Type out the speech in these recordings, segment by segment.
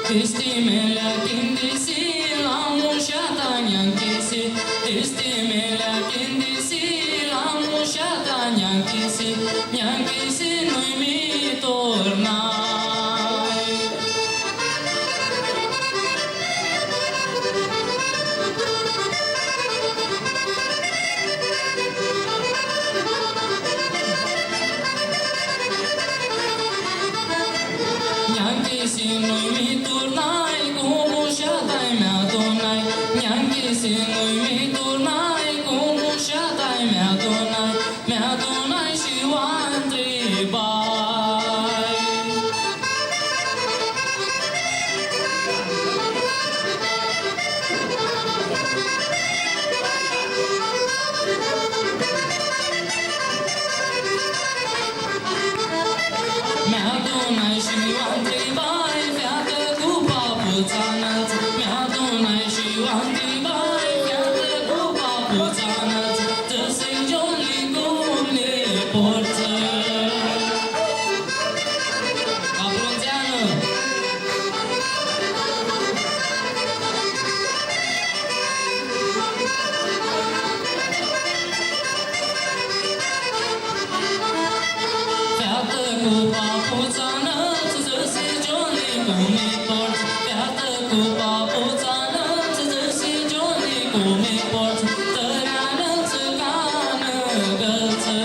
Testimele tindisi la mușata neanchisi, testimele tindisi la mușata neanchisi, neanchisi nu-i mi tornai. Neanchisi nu-i mi turnai, cu mușata-i mea donai. Neanchisi nu-i mi turnai, cu mușata-i mea donai și o întrebai. Mi-a donai și o întrebai, feată cu papuța înălț. Mi-a donai și o întrebai, feată cu papuța înălț. Tă să-i joli cum ne porță. Ca frunzeană. Feată cu papuța înălț, să se joli cum ne porți. Feată cu papuța înălț, să se joli cum ne porți. Tărea înălță ca năgălță.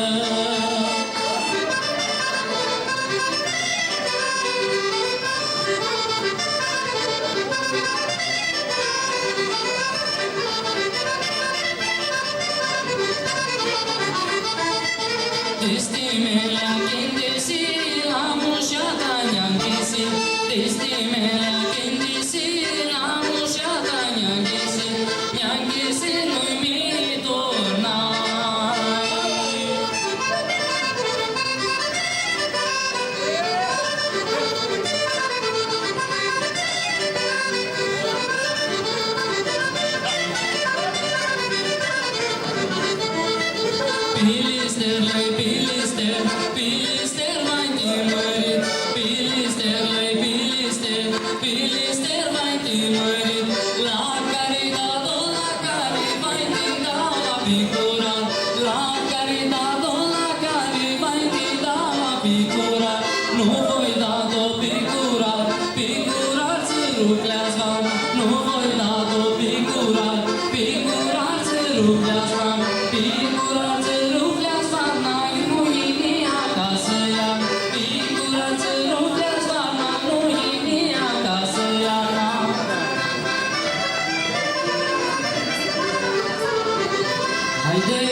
Testimele tindisi la mușata neanchisi, testimele tindisi la mușata neanchisi, neanchisi nu-i mi tornai. Pilisterle, pilister, pilister mai timărit. Pilisterle, pilister, pilister mai timărit. La caridado, la care mai tinda la picura. La caridado, la care mai tinda la picura. Nu voi da-o picura, picura ți rupleați vam. Nu voi da-o picura, picura ți rupleați vam. Picura ți rupleați vam, n-ai ruini acasă ia. Picura ți rupleați vam, n-ai ruini acasă ia. Haide!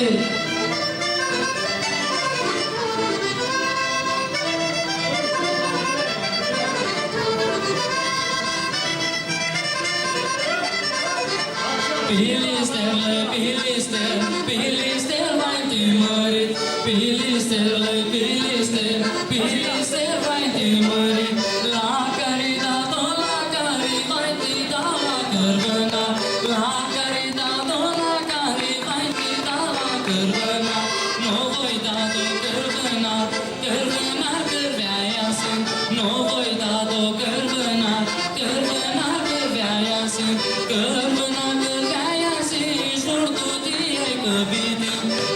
Pilisterle, pilister, pilister mai timărit. Pilisterle, pilister, pilister mai timărit. La caridado, la care mai tida la cărvăna. La caridado, la care mai tida la cărvăna. Nu voi da-o cărvăna, cărvăna cărvea-ia sunt. Nu voi da-o cărvăna, cărvăna cărvea-ia sunt. Cărvăna cărvea-ia sunt, șurtutie căbiti.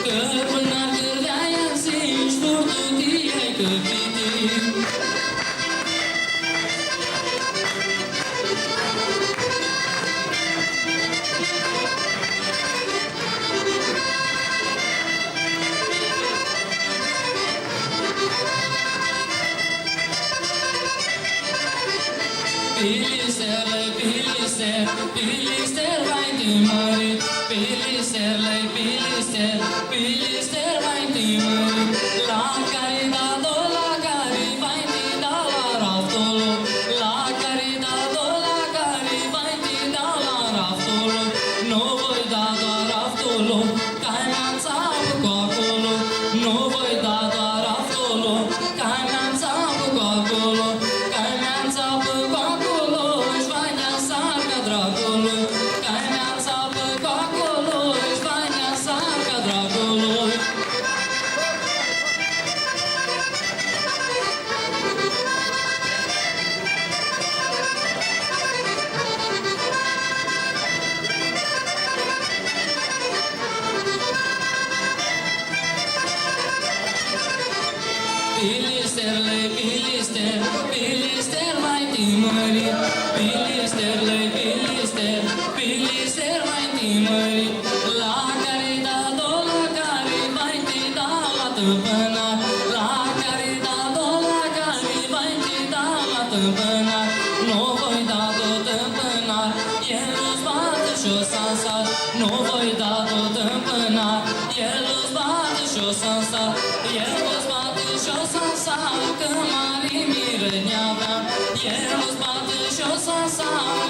Cărvăna cărvea-ia sunt, șurtutie căbiti. Pilisterle, pilister, pilister mai timărit. Pilisterle, pilister, pilister mai timărit. La caridado, la care mai tinda la raftolo. La caridado, la care mai tinda la raftolo. Nu voi da doar raftolo, ca-i mea țapă cu acolo. Nu voi da doar raftolo, ca-i mea țapă cu acolo. Ca-i mea țapă cu acolo, își va dea sarca dracului. Ca-i mea țapă cu acolo, își va dea sarca dracului. împânat, nu voi da tot împânat, el nu-ți bate și-o sansat, nu voi da tot împânat, el nu-ți bate și-o sansat, el nu-ți bate și-o sansat, că mari miră ne-avea, el nu-ți bate și-o sansat.